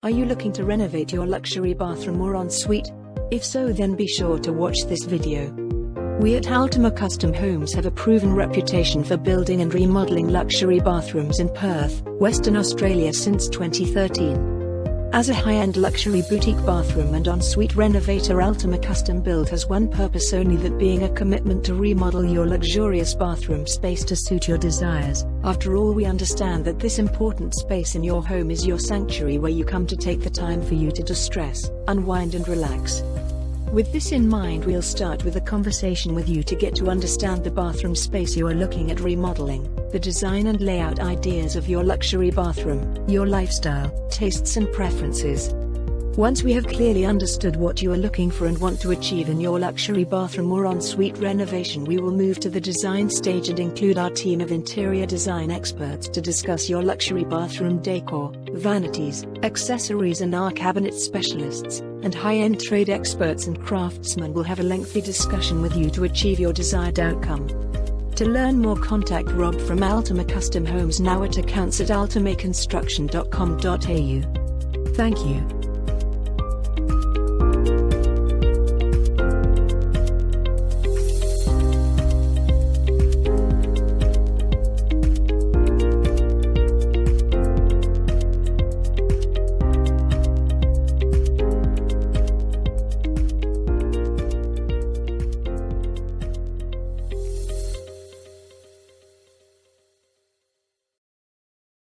Are you looking to renovate your luxury bathroom or ensuite? If so, then be sure to watch this video. We at Altima Custom Homes have a proven reputation for building and remodeling luxury bathrooms in Perth, Western Australia since 2013. As a high-end luxury boutique bathroom and ensuite renovator, Altima Custom Build has one purpose only, that being a commitment to remodel your luxurious bathroom space to suit your desires. After all, we understand that this important space in your home is your sanctuary, where you come to take the time for you to distress, unwind and relax. With this in mind, we'll start with a conversation with you to get to understand the bathroom space you are looking at remodeling, the design and layout ideas of your luxury bathroom, your lifestyle, tastes and preferences. Once we have clearly understood what you are looking for and want to achieve in your luxury bathroom or ensuite renovation, we will move to the design stage and include our team of interior design experts to discuss your luxury bathroom decor, vanities, accessories, and our cabinet specialists and high-end trade experts and craftsmen will have a lengthy discussion with you to achieve your desired outcome. To learn more, contact Rob from Altima Custom Homes now at accounts@altimaconstruction.com.au. Thank you.